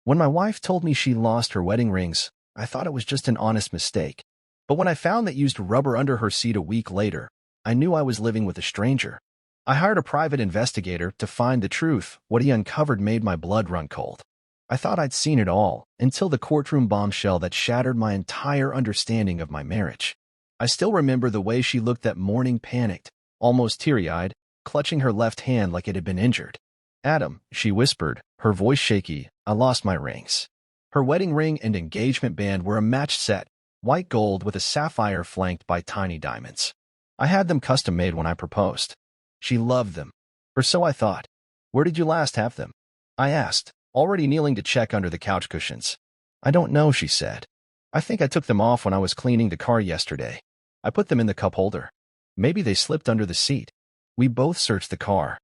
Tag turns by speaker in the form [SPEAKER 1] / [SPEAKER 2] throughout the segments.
[SPEAKER 1] When my wife told me she lost her wedding rings, I thought it was just an honest mistake. But when I found that used rubber under her seat a week later, I knew I was living with a stranger. I hired a private investigator to find the truth. What he uncovered made my blood run cold. I thought I'd seen it all, until the courtroom bombshell that shattered my entire understanding of my marriage. I still remember the way she looked that morning, panicked, almost teary-eyed, clutching her left hand like it had been injured. "Adam," she whispered, her voice shaky, "I lost my rings." Her wedding ring and engagement band were a matched set, white gold with a sapphire flanked by tiny diamonds. I had them custom-made when I proposed. She loved them. Or so I thought. "Where did you last have them?" I asked, already kneeling to check under the couch cushions. "I don't know," she said. "I think I took them off when I was cleaning the car yesterday. I put them in the cup holder. Maybe they slipped under the seat." We both searched the car.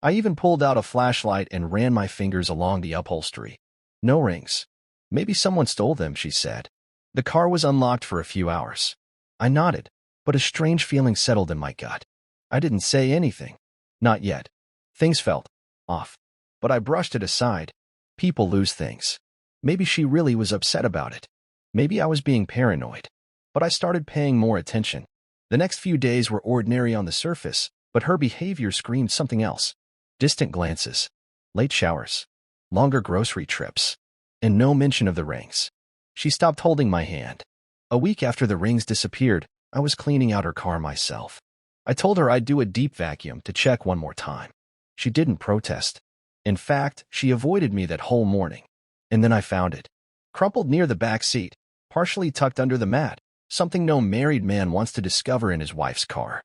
[SPEAKER 1] I even pulled out a flashlight and ran my fingers along the upholstery. No rings. "Maybe someone stole them," she said. The car was unlocked for a few hours. I nodded, but a strange feeling settled in my gut. I didn't say anything. Not yet. Things felt off. But I brushed it aside. People lose things. Maybe she really was upset about it. Maybe I was being paranoid. But I started paying more attention. The next few days were ordinary on the surface, but her behavior screamed something else. Distant glances, late showers, longer grocery trips, and no mention of the rings. She stopped holding my hand. A week after the rings disappeared, I was cleaning out her car myself. I told her I'd do a deep vacuum to check one more time. She didn't protest. In fact, she avoided me that whole morning. And then I found it. Crumpled near the back seat, partially tucked under the mat, something no married man wants to discover in his wife's car.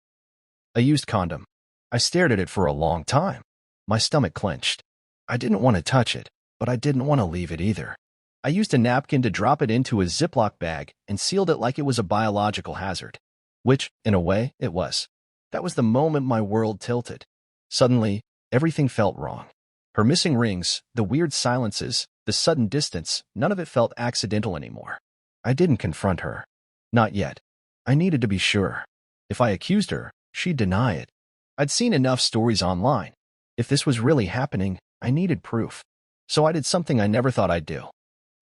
[SPEAKER 1] A used condom. I stared at it for a long time. My stomach clenched. I didn't want to touch it, but I didn't want to leave it either. I used a napkin to drop it into a Ziploc bag and sealed it like it was a biological hazard. Which, in a way, it was. That was the moment my world tilted. Suddenly, everything felt wrong. Her missing rings, the weird silences, the sudden distance, none of it felt accidental anymore. I didn't confront her. Not yet. I needed to be sure. If I accused her, she'd deny it. I'd seen enough stories online. If this was really happening, I needed proof. So I did something I never thought I'd do.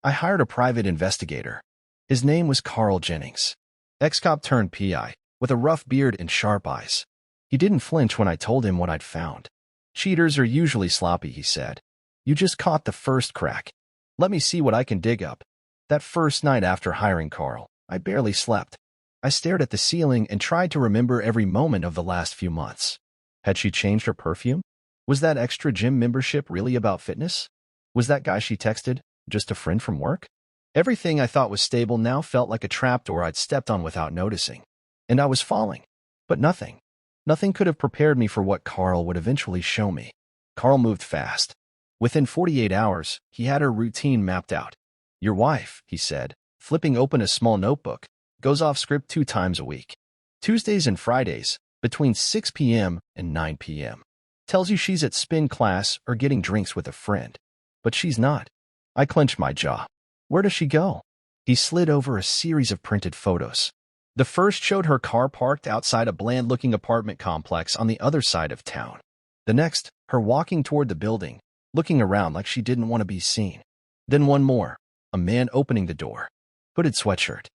[SPEAKER 1] I hired a private investigator. His name was Carl Jennings. Ex-cop turned PI, with a rough beard and sharp eyes. He didn't flinch when I told him what I'd found. "Cheaters are usually sloppy," he said. "You just caught the first crack. Let me see what I can dig up." That first night after hiring Carl, I barely slept. I stared at the ceiling and tried to remember every moment of the last few months. Had she changed her perfume? Was that extra gym membership really about fitness? Was that guy she texted just a friend from work? Everything I thought was stable now felt like a trapdoor I'd stepped on without noticing. And I was falling. But nothing. Nothing could have prepared me for what Carl would eventually show me. Carl moved fast. Within 48 hours, he had her routine mapped out. "Your wife," he said, flipping open a small notebook, "goes off script 2 times a week. Tuesdays and Fridays, between 6 p.m. and 9 p.m. Tells you she's at spin class or getting drinks with a friend. But she's not." I clenched my jaw. "Where does she go?" He slid over a series of printed photos. The first showed her car parked outside a bland-looking apartment complex on the other side of town. The next, her walking toward the building, looking around like she didn't want to be seen. Then one more, a man opening the door. Hooded sweatshirt.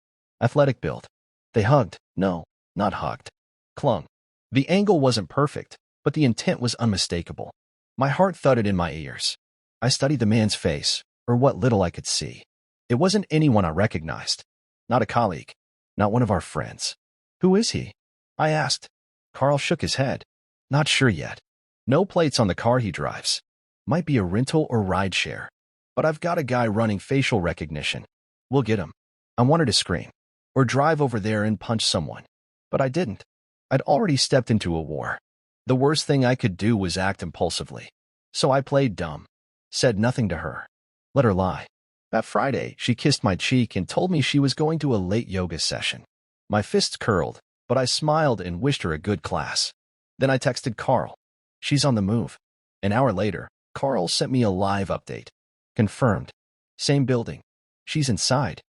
[SPEAKER 1] Athletic build. They hugged. No, not hugged. Clung. The angle wasn't perfect, but the intent was unmistakable. My heart thudded in my ears. I studied the man's face, or what little I could see. It wasn't anyone I recognized. Not a colleague. Not one of our friends. "Who is he?" I asked. Carl shook his head. "Not sure yet. No plates on the car he drives. Might be a rental or rideshare. But I've got a guy running facial recognition. We'll get him." I wanted to scream, or drive over there and punch someone. But I didn't. I'd already stepped into a war. The worst thing I could do was act impulsively. So I played dumb. Said nothing to her. Let her lie. That Friday, she kissed my cheek and told me she was going to a late yoga session. My fists curled, but I smiled and wished her a good class. Then I texted Carl. "She's on the move." An hour later, Carl sent me a live update. Confirmed. Same building. She's inside.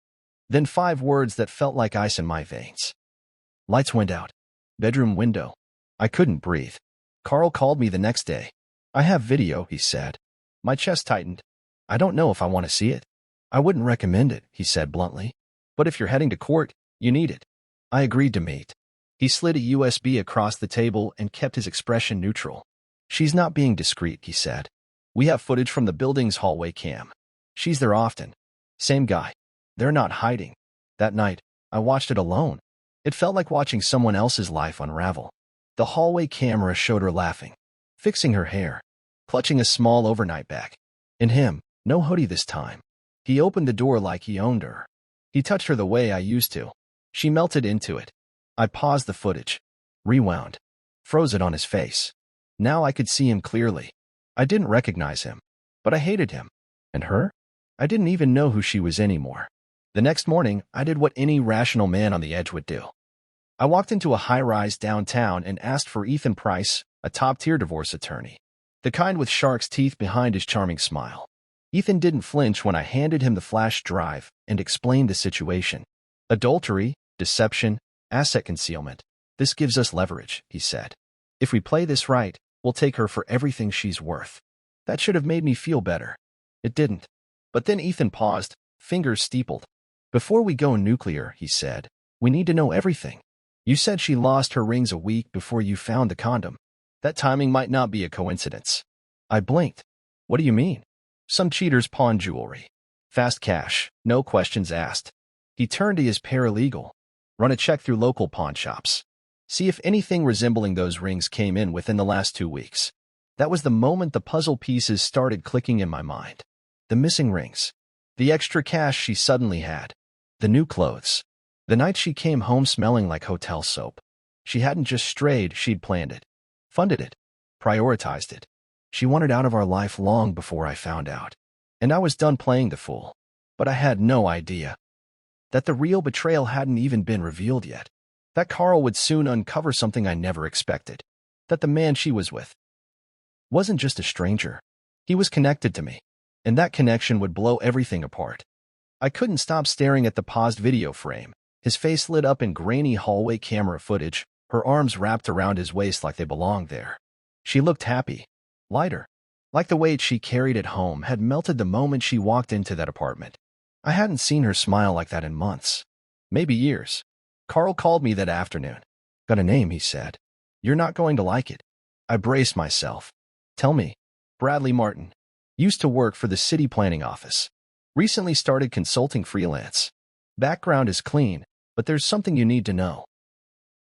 [SPEAKER 1] Then 5 words that felt like ice in my veins. Lights went out. Bedroom window. I couldn't breathe. Carl called me the next day. "I have video," he said. My chest tightened. I don't know if I want to see it. I wouldn't recommend it, he said bluntly. But if you're heading to court, you need it. I agreed to meet. He slid a USB across the table and kept his expression neutral. She's not being discreet, he said. We have footage from the building's hallway cam. She's there often. Same guy. They're not hiding. That night, I watched it alone. It felt like watching someone else's life unravel. The hallway camera showed her laughing, fixing her hair, clutching a small overnight bag. And him, no hoodie this time. He opened the door like he owned her. He touched her the way I used to. She melted into it. I paused the footage, rewound, froze it on his face. Now I could see him clearly. I didn't recognize him, but I hated him. And her? I didn't even know who she was anymore. The next morning, I did what any rational man on the edge would do. I walked into a high-rise downtown and asked for Ethan Price, a top-tier divorce attorney, the kind with shark's teeth behind his charming smile. Ethan didn't flinch when I handed him the flash drive and explained the situation. Adultery, deception, asset concealment. This gives us leverage, he said. If we play this right, we'll take her for everything she's worth. That should have made me feel better. It didn't. But then Ethan paused, fingers steepled. Before we go nuclear, he said, we need to know everything. You said she lost her rings a week before you found the condom. That timing might not be a coincidence. I blinked. What do you mean? Some cheaters pawn jewelry. Fast cash, no questions asked. He turned to his paralegal. Run a check through local pawn shops. See if anything resembling those rings came in within the last 2 weeks. That was the moment the puzzle pieces started clicking in my mind. The missing rings. The extra cash she suddenly had. The new clothes. The night she came home smelling like hotel soap. She hadn't just strayed, she'd planned it. Funded it. Prioritized it. She wanted out of our life long before I found out. And I was done playing the fool. But I had no idea that the real betrayal hadn't even been revealed yet. That Carl would soon uncover something I never expected. That the man she was with wasn't just a stranger. He was connected to me. And that connection would blow everything apart. I couldn't stop staring at the paused video frame. His face lit up in grainy hallway camera footage, her arms wrapped around his waist like they belonged there. She looked happy. Lighter. Like the weight she carried at home had melted the moment she walked into that apartment. I hadn't seen her smile like that in months. Maybe years. Carl called me that afternoon. Got a name, he said. You're not going to like it. I braced myself. Tell me. Bradley Martin. Used to work for the city planning office. Recently started consulting freelance. Background is clean, but there's something you need to know.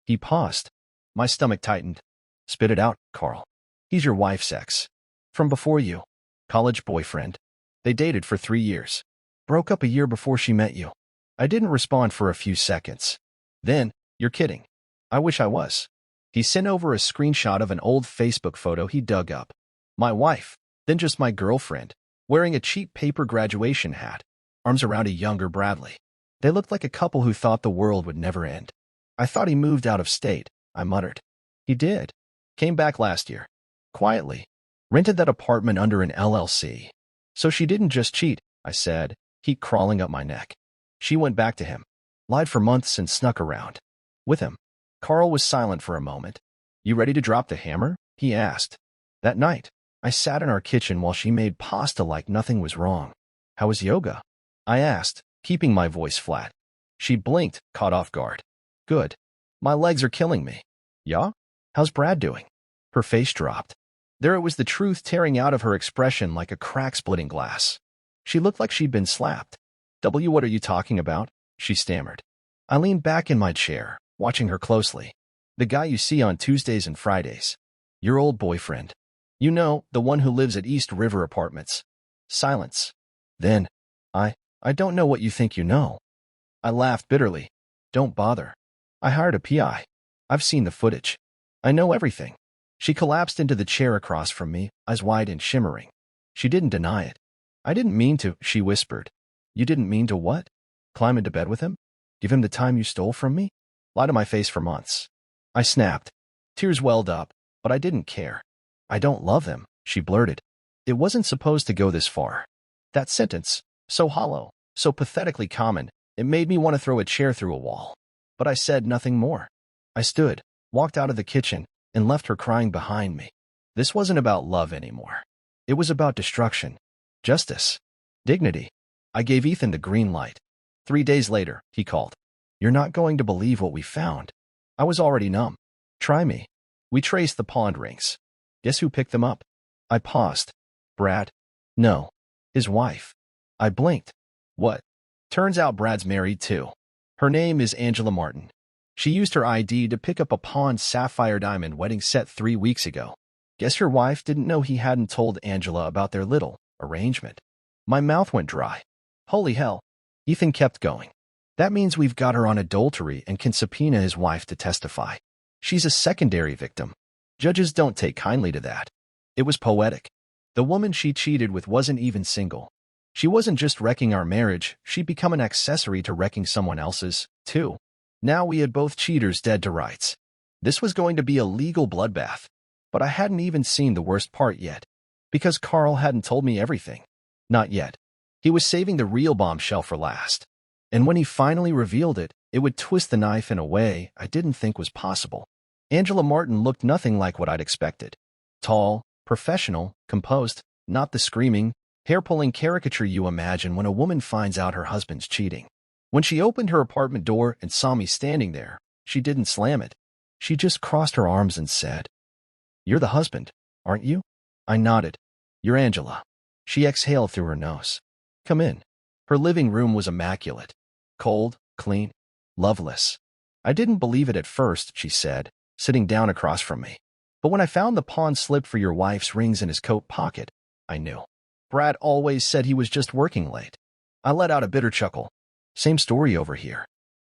[SPEAKER 1] He paused. My stomach tightened. Spit it out, Carl. He's your wife's ex. From before you. College boyfriend. They dated for 3 years. Broke up a year before she met you. I didn't respond for a few seconds. Then, you're kidding. I wish I was. He sent over a screenshot of an old Facebook photo he dug up. My wife, then just my girlfriend, wearing a cheap paper graduation hat, arms around a younger Bradley. They looked like a couple who thought the world would never end. I thought he moved out of state, I muttered. He did. Came back last year. Quietly. Rented that apartment under an LLC. So she didn't just cheat, I said, heat crawling up my neck. She went back to him. Lied for months and snuck around. With him. Carl was silent for a moment. You ready to drop the hammer? He asked. That night, I sat in our kitchen while she made pasta like nothing was wrong. How was yoga? I asked, keeping my voice flat. She blinked, caught off guard. Good. My legs are killing me. Yeah? How's Brad doing? Her face dropped. There it was, the truth tearing out of her expression like a crack-splitting glass. She looked like she'd been slapped. What are you talking about? She stammered. I leaned back in my chair, watching her closely. The guy you see on Tuesdays and Fridays. Your old boyfriend. You know, the one who lives at East River Apartments. Silence. Then, I don't know what you think you know. I laughed bitterly. Don't bother. I hired a PI. I've seen the footage. I know everything. She collapsed into the chair across from me, eyes wide and shimmering. She didn't deny it. I didn't mean to, she whispered. You didn't mean to what? Climb into bed with him? Give him the time you stole from me? Lie to my face for months. I snapped. Tears welled up, but I didn't care. I don't love him, she blurted. It wasn't supposed to go this far. That sentence, so hollow, so pathetically common, it made me want to throw a chair through a wall. But I said nothing more. I stood, walked out of the kitchen, and left her crying behind me. This wasn't about love anymore. It was about destruction. Justice. Dignity. I gave Ethan the green light. 3 days later, he called. You're not going to believe what we found. I was already numb. Try me. We traced the pond rings. Guess who picked them up? I paused. Brad? No. His wife. I blinked. What? Turns out Brad's married too. Her name is Angela Martin. She used her ID to pick up a pawned sapphire diamond wedding set 3 weeks ago. Guess your wife didn't know he hadn't told Angela about their little arrangement. My mouth went dry. Holy hell. Ethan kept going. That means we've got her on adultery and can subpoena his wife to testify. She's a secondary victim. Judges don't take kindly to that. It was poetic. The woman she cheated with wasn't even single. She wasn't just wrecking our marriage, she'd become an accessory to wrecking someone else's, too. Now we had both cheaters dead to rights. This was going to be a legal bloodbath. But I hadn't even seen the worst part yet. Because Carl hadn't told me everything. Not yet. He was saving the real bombshell for last. And when he finally revealed it, it would twist the knife in a way I didn't think was possible. Angela Martin looked nothing like what I'd expected. Tall, professional, composed, not the screaming, hair-pulling caricature you imagine when a woman finds out her husband's cheating. When she opened her apartment door and saw me standing there, she didn't slam it. She just crossed her arms and said, "You're the husband, aren't you?" I nodded. "You're Angela." She exhaled through her nose. "Come in." Her living room was immaculate. Cold, clean, loveless. I didn't believe it at first, she said, sitting down across from me. But when I found the pawn slip for your wife's rings in his coat pocket, I knew. Brad always said he was just working late. I let out a bitter chuckle. Same story over here.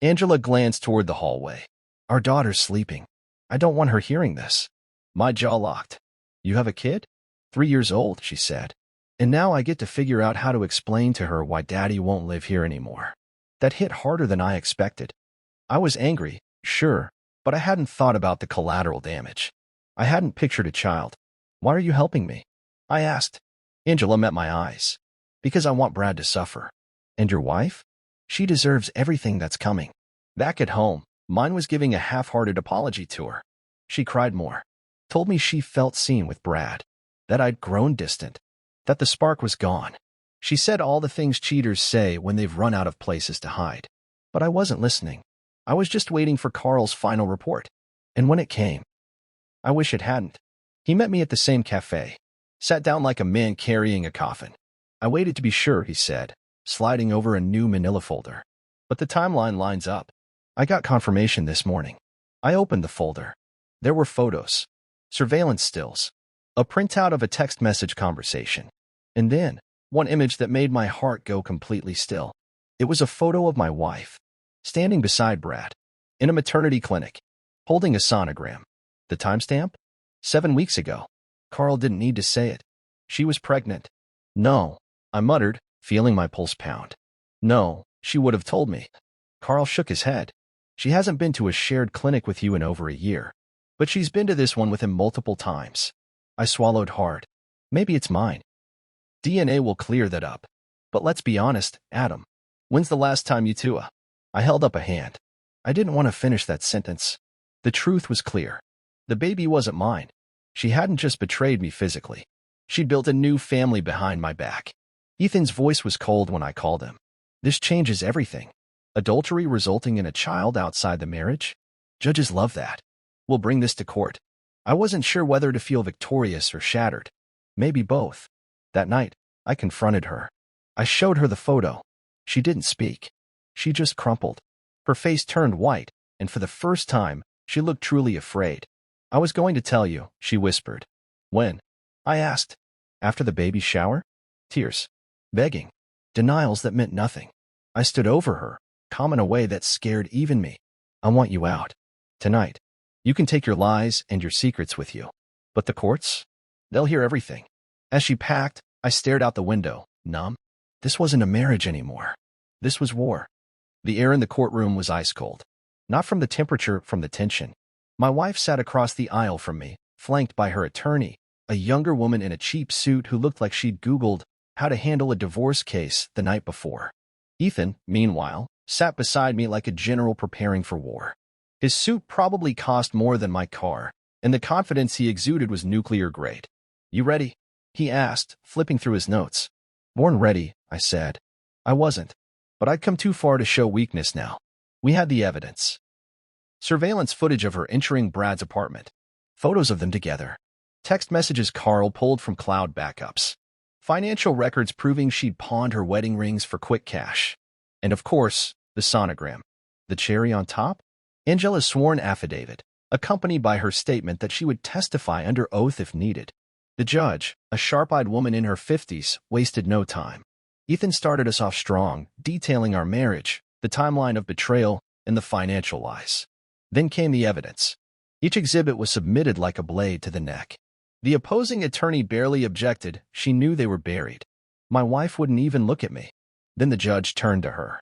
[SPEAKER 1] Angela glanced toward the hallway. Our daughter's sleeping. I don't want her hearing this. My jaw locked. You have a kid? 3 years old, she said. And now I get to figure out how to explain to her why Daddy won't live here anymore. That hit harder than I expected. I was angry, sure, but I hadn't thought about the collateral damage. I hadn't pictured a child. Why are you helping me? I asked. Angela met my eyes. Because I want Brad to suffer. And your wife? She deserves everything that's coming. Back at home, mine was giving a half-hearted apology to her. She cried more. Told me she felt seen with Brad. That I'd grown distant. That the spark was gone. She said all the things cheaters say when they've run out of places to hide. But I wasn't listening. I was just waiting for Carl's final report. And when it came, I wish it hadn't. He met me at the same cafe. Sat down like a man carrying a coffin. I waited to be sure, he said, sliding over a new manila folder. But the timeline lines up. I got confirmation this morning. I opened the folder. There were photos. Surveillance stills. A printout of a text message conversation. And then, one image that made my heart go completely still. It was a photo of my wife, standing beside Brad, in a maternity clinic, holding a sonogram. The timestamp? 7 weeks ago. Carl didn't need to say it. She was pregnant. No, I muttered, feeling my pulse pound. No, she would have told me. Carl shook his head. She hasn't been to a shared clinic with you in over a year. But she's been to this one with him multiple times. I swallowed hard. Maybe it's mine. DNA will clear that up. But let's be honest, Adam. When's the last time you two? I held up a hand. I didn't want to finish that sentence. The truth was clear. The baby wasn't mine. She hadn't just betrayed me physically. She'd built a new family behind my back. Ethan's voice was cold when I called him. This changes everything. Adultery resulting in a child outside the marriage? Judges love that. We'll bring this to court. I wasn't sure whether to feel victorious or shattered. Maybe both. That night, I confronted her. I showed her the photo. She didn't speak. She just crumpled. Her face turned white, and for the first time, she looked truly afraid. I was going to tell you, she whispered. When? I asked. After the baby shower? Tears. Begging. Denials that meant nothing. I stood over her, calm in a way that scared even me. I want you out. Tonight. You can take your lies and your secrets with you. But the courts? They'll hear everything. As she packed, I stared out the window, numb. This wasn't a marriage anymore. This was war. The air in the courtroom was ice cold. Not from the temperature, from the tension. My wife sat across the aisle from me, flanked by her attorney, a younger woman in a cheap suit who looked like she'd Googled how to handle a divorce case the night before. Ethan, meanwhile, sat beside me like a general preparing for war. His suit probably cost more than my car, and the confidence he exuded was nuclear grade. You ready? He asked, flipping through his notes. Born ready, I said. I wasn't. But I'd come too far to show weakness now. We had the evidence. Surveillance footage of her entering Brad's apartment. Photos of them together. Text messages Carl pulled from cloud backups. Financial records proving she'd pawned her wedding rings for quick cash. And of course, the sonogram. The cherry on top? Angela's sworn affidavit, accompanied by her statement that she would testify under oath if needed. The judge, a sharp-eyed woman in her 50s, wasted no time. Ethan started us off strong, detailing our marriage, the timeline of betrayal, and the financial lies. Then came the evidence. Each exhibit was submitted like a blade to the neck. The opposing attorney barely objected. She knew they were buried. My wife wouldn't even look at me. Then the judge turned to her.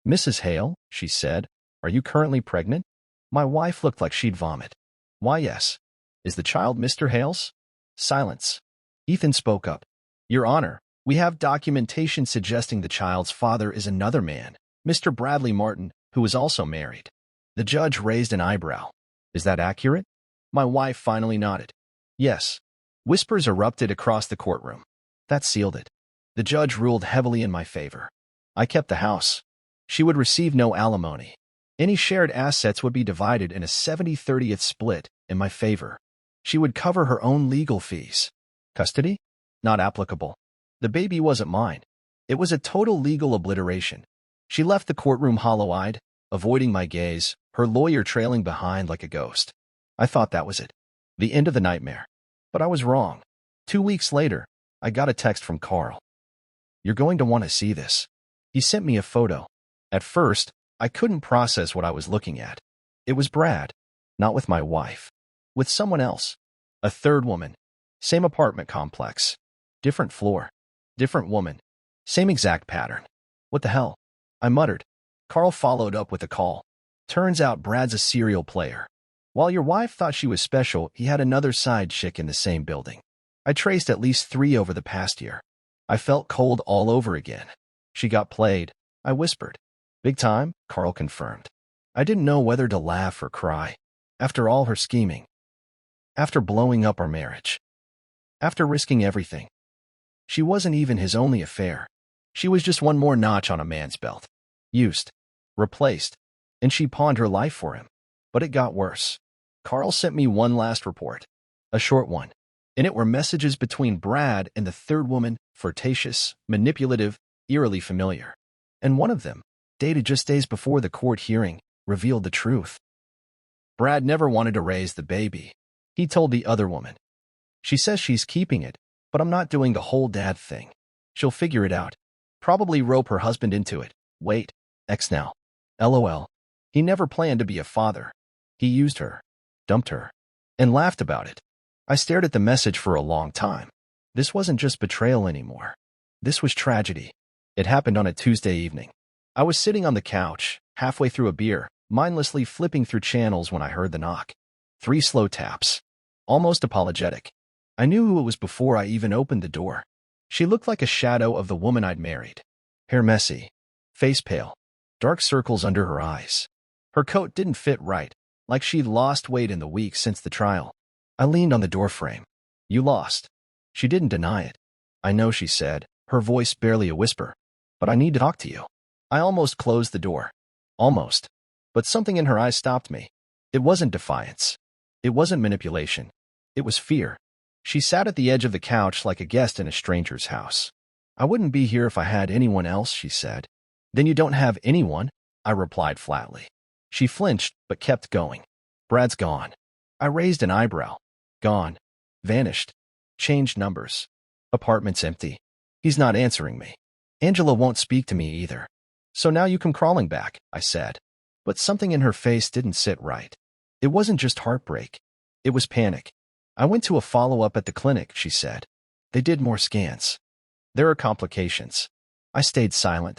[SPEAKER 1] "Mrs. Hale," she said, "are you currently pregnant?" My wife looked like she'd vomit. "Why, yes." "Is the child Mr. Hale's?" Silence. Ethan spoke up. "Your Honor, we have documentation suggesting the child's father is another man, Mr. Bradley Martin, who was also married." The judge raised an eyebrow. "Is that accurate?" My wife finally nodded. "Yes." Whispers erupted across the courtroom. That sealed it. The judge ruled heavily in my favor. I kept the house. She would receive no alimony. Any shared assets would be divided in a 70-30th split in my favor. She would cover her own legal fees. Custody? Not applicable. The baby wasn't mine. It was a total legal obliteration. She left the courtroom hollow-eyed, avoiding my gaze, her lawyer trailing behind like a ghost. I thought that was it. The end of the nightmare. But I was wrong. 2 weeks later, I got a text from Carl. "You're going to want to see this." He sent me a photo. At first, I couldn't process what I was looking at. It was Brad, not with my wife. With someone else. A third woman. Same apartment complex. Different floor. Different woman. Same exact pattern. What the hell? I muttered. Carl followed up with a call. "Turns out Brad's a serial player. While your wife thought she was special, he had another side chick in the same building. I traced at least 3 over the past year. I felt cold all over again. She got played," I whispered. "Big time," Carl confirmed. I didn't know whether to laugh or cry. After all her scheming. After blowing up our marriage. After risking everything. She wasn't even his only affair. She was just one more notch on a man's belt. Used. Replaced. And she pawned her life for him. But it got worse. Carl sent me one last report. A short one. In it were messages between Brad and the third woman, flirtatious, manipulative, eerily familiar. And one of them, dated just days before the court hearing, revealed the truth. Brad never wanted to raise the baby. He told the other woman. "She says she's keeping it, but I'm not doing the whole dad thing. She'll figure it out. Probably rope her husband into it. Wait, X now. LOL. He never planned to be a father. He used her, dumped her, and laughed about it." I stared at the message for a long time. This wasn't just betrayal anymore. This was tragedy. It happened on a Tuesday evening. I was sitting on the couch, halfway through a beer, mindlessly flipping through channels when I heard the knock. 3 slow taps. Almost apologetic. I knew who it was before I even opened the door. She looked like a shadow of the woman I'd married. Hair messy. Face pale. Dark circles under her eyes. Her coat didn't fit right, like she'd lost weight in the weeks since the trial. I leaned on the doorframe. "You lost." She didn't deny it. "I know," she said, her voice barely a whisper. "But I need to talk to you." I almost closed the door. Almost. But something in her eyes stopped me. It wasn't defiance. It wasn't manipulation. It was fear. She sat at the edge of the couch like a guest in a stranger's house. "I wouldn't be here if I had anyone else," she said. "Then you don't have anyone?" I replied flatly. She flinched, but kept going. "Brad's gone." I raised an eyebrow. "Gone." "Vanished." "Changed numbers." "Apartment's empty." "He's not answering me." "Angela won't speak to me either." "So now you come crawling back," I said. But something in her face didn't sit right. It wasn't just heartbreak. It was panic. "I went to a follow-up at the clinic," she said. "They did more scans. There are complications." I stayed silent.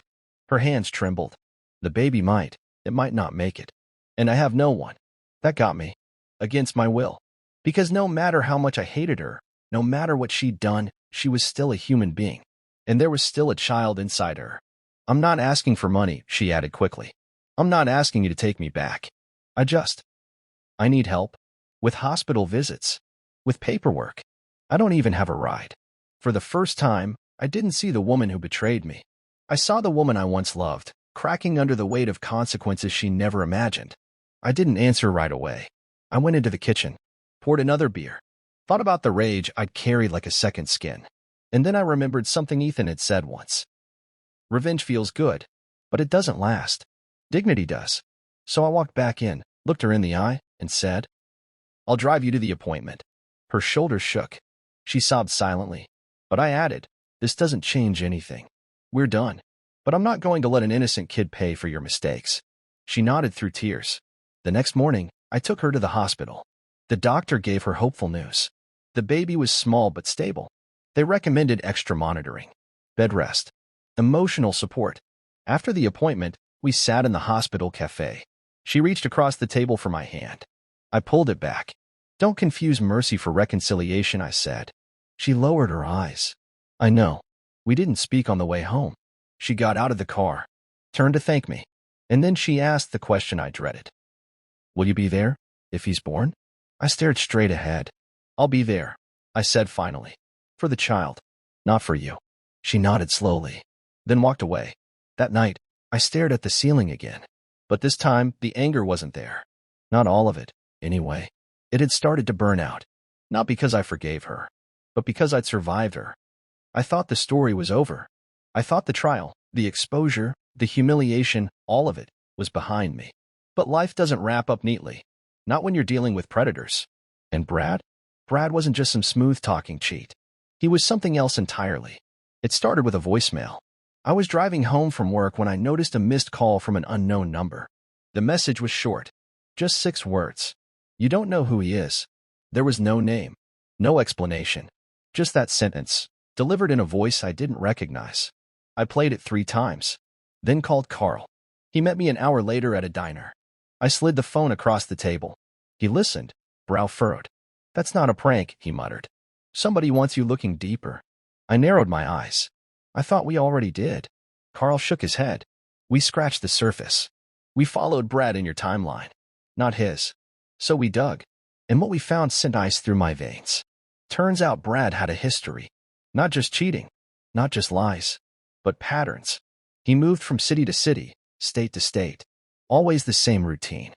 [SPEAKER 1] Her hands trembled. "The baby might. It might not make it. And I have no one." That got me. Against my will. Because no matter how much I hated her, no matter what she'd done, she was still a human being. And there was still a child inside her. "I'm not asking for money," she added quickly. "I'm not asking you to take me back. I need help. With hospital visits. With paperwork. I don't even have a ride." For the first time, I didn't see the woman who betrayed me. I saw the woman I once loved, cracking under the weight of consequences she never imagined. I didn't answer right away. I went into the kitchen, poured another beer, thought about the rage I'd carried like a second skin. And then I remembered something Ethan had said once. Revenge feels good, but it doesn't last. Dignity does. So I walked back in, looked her in the eye, and said, "I'll drive you to the appointment." Her shoulders shook. She sobbed silently. But I added, "This doesn't change anything. We're done. But I'm not going to let an innocent kid pay for your mistakes." She nodded through tears. The next morning, I took her to the hospital. The doctor gave her hopeful news. The baby was small but stable. They recommended extra monitoring, bed rest, emotional support. After the appointment, we sat in the hospital cafe. She reached across the table for my hand. I pulled it back. "Don't confuse mercy for reconciliation," I said. She lowered her eyes. "I know. We didn't speak on the way home." She got out of the car, turned to thank me, and then she asked the question I dreaded. "Will you be there if he's born?" I stared straight ahead. "I'll be there," I said finally. "For the child, not for you." She nodded slowly, then walked away. That night, I stared at the ceiling again. But this time, the anger wasn't there. Not all of it, anyway. It had started to burn out. Not because I forgave her, but because I'd survived her. I thought the story was over. I thought the trial, the exposure, the humiliation, all of it, was behind me. But life doesn't wrap up neatly. Not when you're dealing with predators. And Brad? Brad wasn't just some smooth-talking cheat. He was something else entirely. It started with a voicemail. I was driving home from work when I noticed a missed call from an unknown number. The message was short. Just 6 words. "You don't know who he is." There was no name. No explanation. Just that sentence, delivered in a voice I didn't recognize. I played it 3 times. Then called Carl. He met me an hour later at a diner. I slid the phone across the table. He listened, brow furrowed. "That's not a prank," he muttered. "Somebody wants you looking deeper." I narrowed my eyes. "I thought we already did." Carl shook his head. "We scratched the surface. We followed Brad in your timeline, not his. So we dug. And what we found sent ice through my veins. Turns out Brad had a history. Not just cheating, not just lies, but patterns. He moved from city to city, state to state. Always the same routine.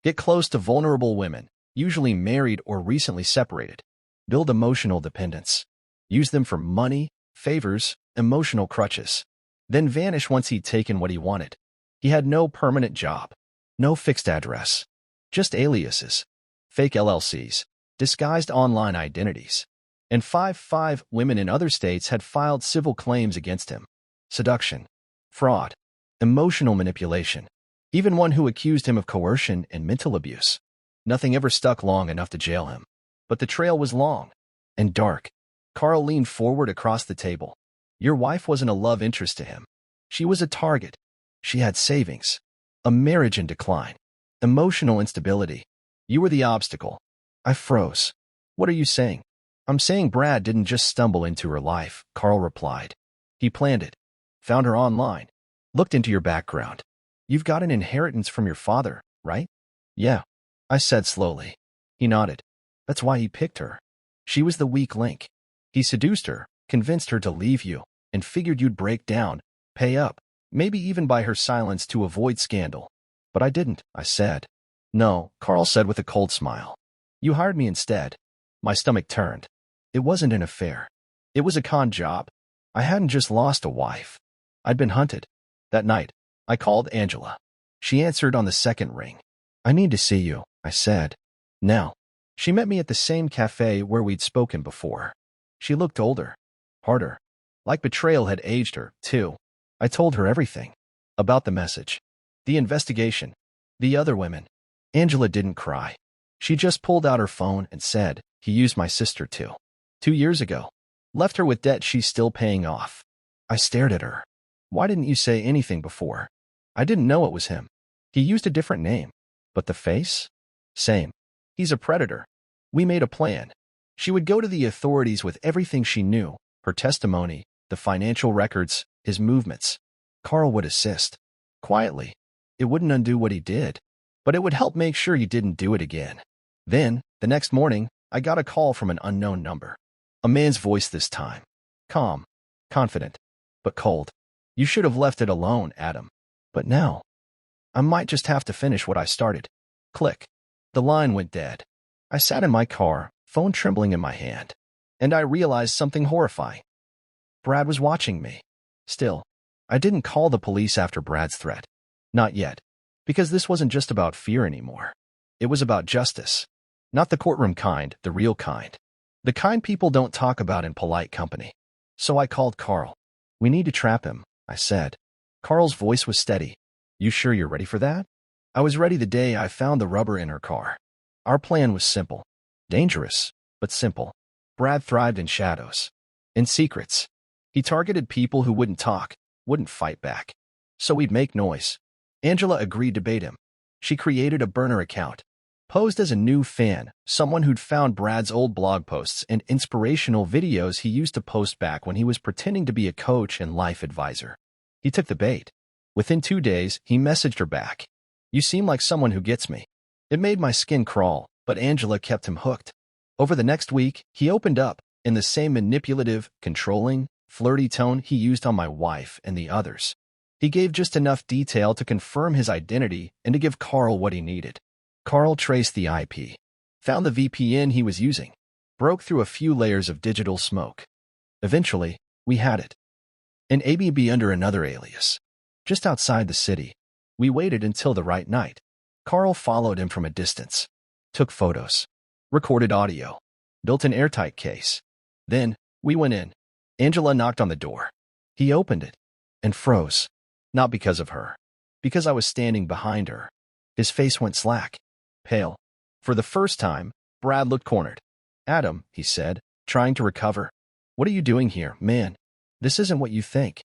[SPEAKER 1] Get close to vulnerable women, usually married or recently separated. Build emotional dependence. Use them for money, favors, emotional crutches. Then vanish once he'd taken what he wanted. He had no permanent job, no fixed address, just aliases, fake LLCs, disguised online identities. And 5 women in other states had filed civil claims against him. Seduction, fraud, emotional manipulation. Even one who accused him of coercion and mental abuse. Nothing ever stuck long enough to jail him. But the trail was long and dark. Carl leaned forward across the table. "Your wife wasn't a love interest to him. She was a target. She had savings, a marriage in decline, emotional instability. You were the obstacle." I froze. "What are you saying?" "I'm saying Brad didn't just stumble into her life," Carl replied. "He planned it. Found her online. Looked into your background. You've got an inheritance from your father, right?" "Yeah," I said slowly. He nodded. "That's why he picked her. She was the weak link. He seduced her, convinced her to leave you, and figured you'd break down, pay up, maybe even buy her silence to avoid scandal." "But I didn't," I said. "No," Carl said with a cold smile. "You hired me instead." My stomach turned. It wasn't an affair. It was a con job. I hadn't just lost a wife. I'd been hunted. That night, I called Angela. She answered on the second ring. "I need to see you," I said. "Now." She met me at the same cafe where we'd spoken before. She looked older, harder. Like betrayal had aged her, too. I told her everything. About the message. The investigation. The other women. Angela didn't cry. She just pulled out her phone and said, "He used my sister too. 2 years ago. Left her with debt she's still paying off." I stared at her. "Why didn't you say anything before?" "I didn't know it was him. He used a different name. But the face? Same. He's a predator. We made a plan. She would go to the authorities with everything she knew, her testimony, the financial records, his movements. Carl would assist. Quietly. It wouldn't undo what he did, but it would help make sure he didn't do it again. Then, the next morning, I got a call from an unknown number. A man's voice this time. Calm. confident, but cold. You should have left it alone, Adam. But now, I might just have to finish what I started. Click. The line went dead. I sat in my car, phone trembling in my hand, and I realized something horrifying. Brad was watching me. Still, I didn't call the police after Brad's threat. Not yet. Because this wasn't just about fear anymore. It was about justice. Not the courtroom kind, the real kind. The kind people don't talk about in polite company. So I called Carl. We need to trap him, I said. Carl's voice was steady. You sure you're ready for that? I was ready the day I found the rubber in her car. Our plan was simple. Dangerous, but simple. Brad thrived in shadows. In secrets. He targeted people who wouldn't talk, wouldn't fight back. So we'd make noise. Angela agreed to bait him. She created a burner account. Posed as a new fan, someone who'd found Brad's old blog posts and inspirational videos he used to post back when he was pretending to be a coach and life advisor. He took the bait. Within 2 days, he messaged her back. You seem like someone who gets me. It made my skin crawl, but Angela kept him hooked. Over the next week, he opened up, in the same manipulative, controlling, flirty tone he used on my wife and the others. He gave just enough detail to confirm his identity and to give Carl what he needed. Carl traced the IP, found the VPN he was using, broke through a few layers of digital smoke. Eventually, we had it. An ABB under another alias. Just outside the city. We waited until the right night. Carl followed him from a distance. Took photos. Recorded audio. Built an airtight case. Then, we went in. Angela knocked on the door. He opened it. And froze. Not because of her. Because I was standing behind her. His face went slack. Pale. For the first time, Brad looked cornered. Adam, he said, trying to recover. What are you doing here, man? This isn't what you think.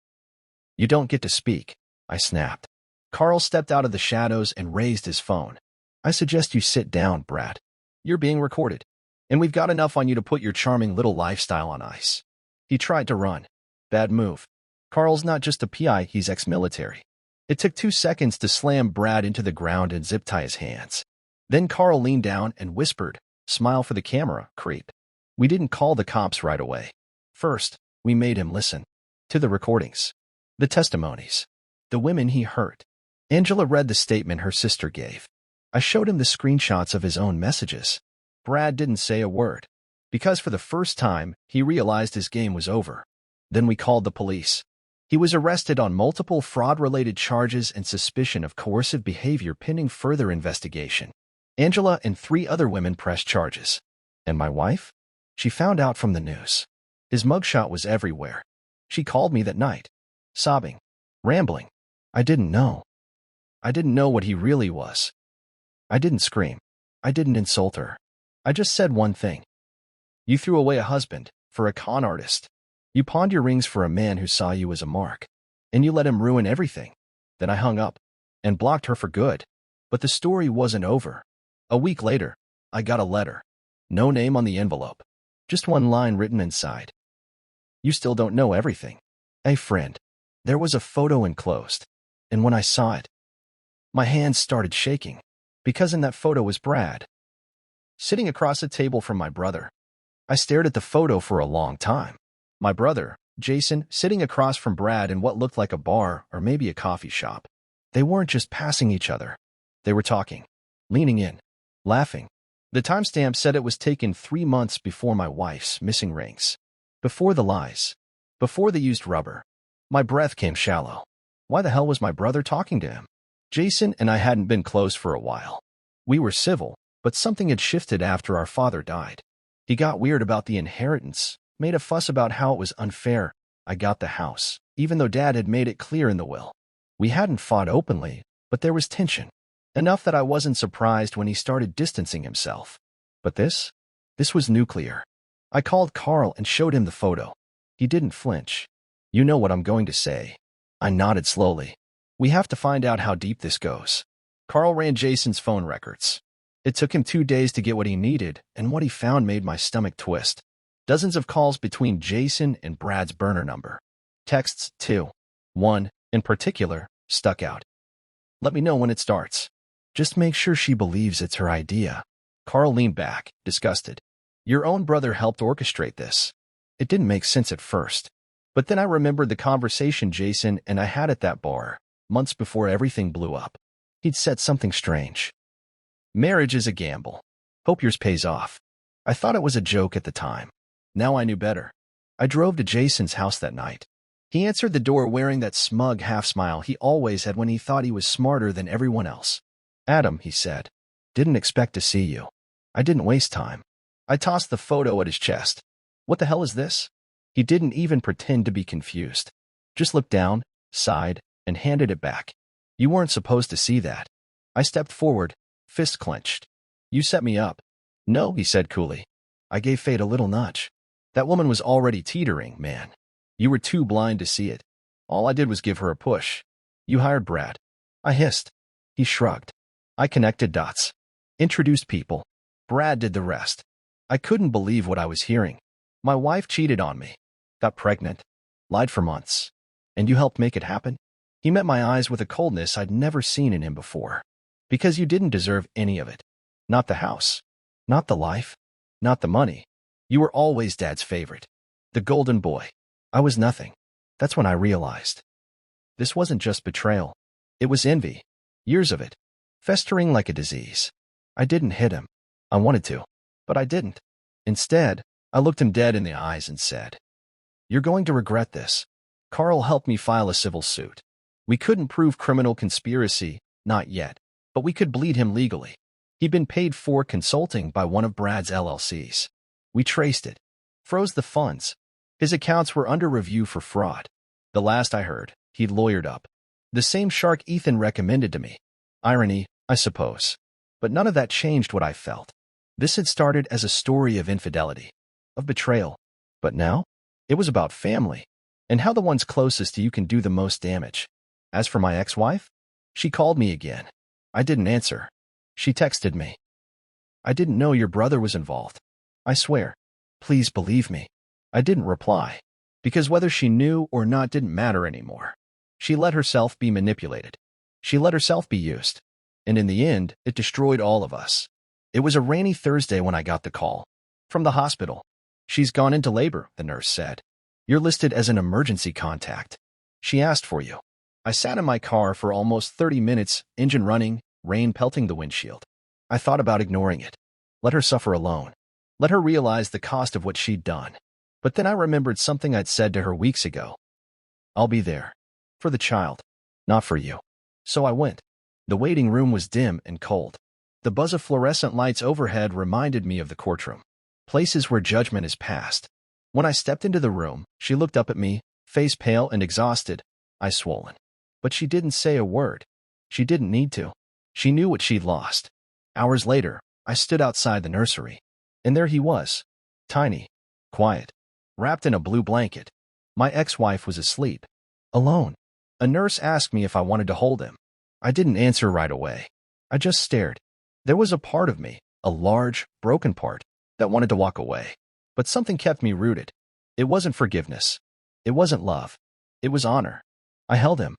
[SPEAKER 1] You don't get to speak, I snapped. Carl stepped out of the shadows and raised his phone. I suggest you sit down, Brad. You're being recorded. And we've got enough on you to put your charming little lifestyle on ice. He tried to run. Bad move. Carl's not just a PI, he's ex-military. It took 2 seconds to slam Brad into the ground and zip tie his hands. Then Carl leaned down and whispered, smile for the camera, creep. We didn't call the cops right away. First, we made him listen. To the recordings. The testimonies. The women he hurt. Angela read the statement her sister gave. I showed him the screenshots of his own messages. Brad didn't say a word. Because for the first time, he realized his game was over. Then we called the police. He was arrested on multiple fraud-related charges and suspicion of coercive behavior pending further investigation. Angela and 3 other women pressed charges. And my wife? She found out from the news. His mugshot was everywhere. She called me that night. Sobbing. Rambling. I didn't know. I didn't know what he really was. I didn't scream. I didn't insult her. I just said one thing. You threw away a husband for a con artist. You pawned your rings for a man who saw you as a mark. And you let him ruin everything. Then I hung up and blocked her for good. But the story wasn't over. A week later, I got a letter. No name on the envelope. Just one line written inside. You still don't know everything. Hey, friend. There was a photo enclosed. And when I saw it, my hands started shaking. Because in that photo was Brad. Sitting across a table from my brother. I stared at the photo for a long time. My brother, Jason, sitting across from Brad in what looked like a bar or maybe a coffee shop. They weren't just passing each other. They were talking. Leaning in. Laughing. The timestamp said it was taken 3 months before my wife's missing rings. Before the lies. Before they used rubber. My breath came shallow. Why the hell was my brother talking to him? Jason and I hadn't been close for a while. We were civil, but something had shifted after our father died. He got weird about the inheritance, made a fuss about how it was unfair. I got the house, even though Dad had made it clear in the will. We hadn't fought openly, but there was tension. Enough that I wasn't surprised when he started distancing himself. But this was nuclear. I called Carl and showed him the photo. He didn't flinch. You know what I'm going to say. I nodded slowly. We have to find out how deep this goes. Carl ran Jason's phone records. It took him 2 days to get what he needed, and what he found made my stomach twist. Dozens of calls between Jason and Brad's burner number. Texts, too. One, in particular, stuck out. Let me know when it starts. Just make sure she believes it's her idea. Carl leaned back, disgusted. Your own brother helped orchestrate this. It didn't make sense at first. But then I remembered the conversation Jason and I had at that bar, months before everything blew up. He'd said something strange. Marriage is a gamble. Hope yours pays off. I thought it was a joke at the time. Now I knew better. I drove to Jason's house that night. He answered the door wearing that smug half-smile he always had when he thought he was smarter than everyone else. "Adam," he said. "Didn't expect to see you." I didn't waste time. I tossed the photo at his chest. "What the hell is this?" He didn't even pretend to be confused. Just looked down, sighed, and handed it back. "You weren't supposed to see that." I stepped forward, fist clenched. "You set me up." "No," he said coolly. "I gave fate a little nudge. That woman was already teetering, man. You were too blind to see it. All I did was give her a push. You hired Brad." I hissed. He shrugged. "I connected dots. Introduced people. Brad did the rest." I couldn't believe what I was hearing. "My wife cheated on me. Got pregnant. Lied for months. And you helped make it happen?" He met my eyes with a coldness I'd never seen in him before. "Because you didn't deserve any of it. Not the house. Not the life. Not the money. You were always Dad's favorite. The golden boy. I was nothing." That's when I realized. This wasn't just betrayal. It was envy. Years of it. Festering like a disease. I didn't hit him. I wanted to. But I didn't. Instead, I looked him dead in the eyes and said, "You're going to regret this." Carl helped me file a civil suit. We couldn't prove criminal conspiracy, not yet, but we could bleed him legally. He'd been paid for consulting by one of Brad's LLCs. We traced it. Froze the funds. His accounts were under review for fraud. The last I heard, he'd lawyered up. The same shark Ethan recommended to me. Irony, I suppose. But none of that changed what I felt. This had started as a story of infidelity, of betrayal. But now, it was about family, and how the ones closest to you can do the most damage. As for my ex-wife, she called me again. I didn't answer. She texted me. "I didn't know your brother was involved. I swear. Please believe me." I didn't reply, because whether she knew or not didn't matter anymore. She let herself be manipulated. She let herself be used. And in the end, it destroyed all of us. It was a rainy Thursday when I got the call. From the hospital. "She's gone into labor," the nurse said. "You're listed as an emergency contact. She asked for you." I sat in my car for almost 30 minutes, engine running, rain pelting the windshield. I thought about ignoring it. Let her suffer alone. Let her realize the cost of what she'd done. But then I remembered something I'd said to her weeks ago. "I'll be there. For the child. Not for you." So I went. The waiting room was dim and cold. The buzz of fluorescent lights overhead reminded me of the courtroom. Places where judgment is passed. When I stepped into the room, she looked up at me, face pale and exhausted, eyes swollen. But she didn't say a word. She didn't need to. She knew what she'd lost. Hours later, I stood outside the nursery. And there he was. Tiny. Quiet. Wrapped in a blue blanket. My ex-wife was asleep. Alone. A nurse asked me if I wanted to hold him. I didn't answer right away. I just stared. There was a part of me, a large, broken part, that wanted to walk away. But something kept me rooted. It wasn't forgiveness. It wasn't love. It was honor. I held him.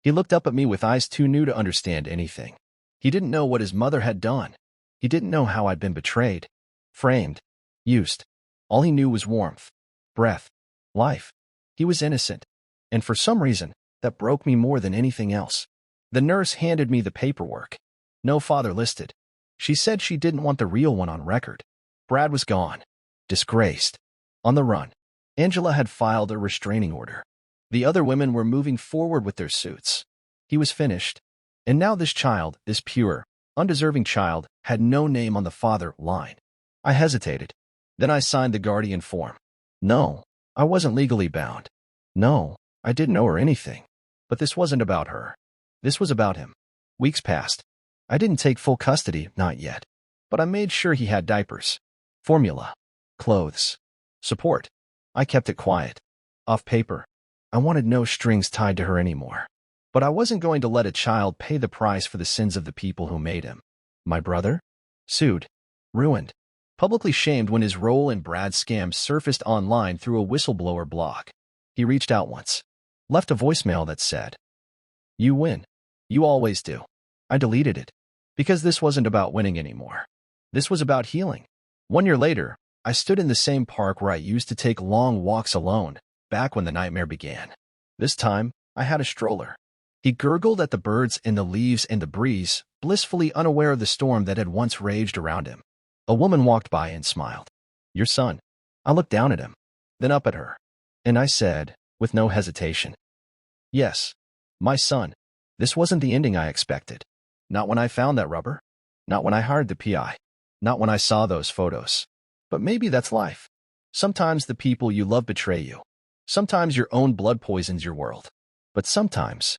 [SPEAKER 1] He looked up at me with eyes too new to understand anything. He didn't know what his mother had done. He didn't know how I'd been betrayed, framed, used. All he knew was warmth, breath, life. He was innocent. And for some reason, that broke me more than anything else. The nurse handed me the paperwork. No father listed. She said she didn't want the real one on record. Brad was gone. Disgraced. On the run. Angela had filed a restraining order. The other women were moving forward with their suits. He was finished. And now this child, this pure, undeserving child, had no name on the father line. I hesitated. Then I signed the guardian form. No, I wasn't legally bound. No, I didn't owe her anything. But this wasn't about her. This was about him. Weeks passed. I didn't take full custody, not yet. But I made sure he had diapers, formula, clothes, support. I kept it quiet. Off paper. I wanted no strings tied to her anymore. But I wasn't going to let a child pay the price for the sins of the people who made him. My brother? Sued. Ruined. Publicly shamed when his role in Brad's scam surfaced online through a whistleblower blog. He reached out once. Left a voicemail that said, "You win. You always do." I deleted it. Because this wasn't about winning anymore. This was about healing. 1 year later, I stood in the same park where I used to take long walks alone, back when the nightmare began. This time, I had a stroller. He gurgled at the birds and the leaves and the breeze, blissfully unaware of the storm that had once raged around him. A woman walked by and smiled. "Your son." I looked down at him, then up at her, and I said, with no hesitation, "Yes, my son." This wasn't the ending I expected. Not when I found that rubber. Not when I hired the PI. Not when I saw those photos. But maybe that's life. Sometimes the people you love betray you. Sometimes your own blood poisons your world. But sometimes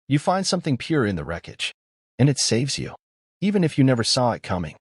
[SPEAKER 1] you find something pure in the wreckage, and it saves you, even if you never saw it coming.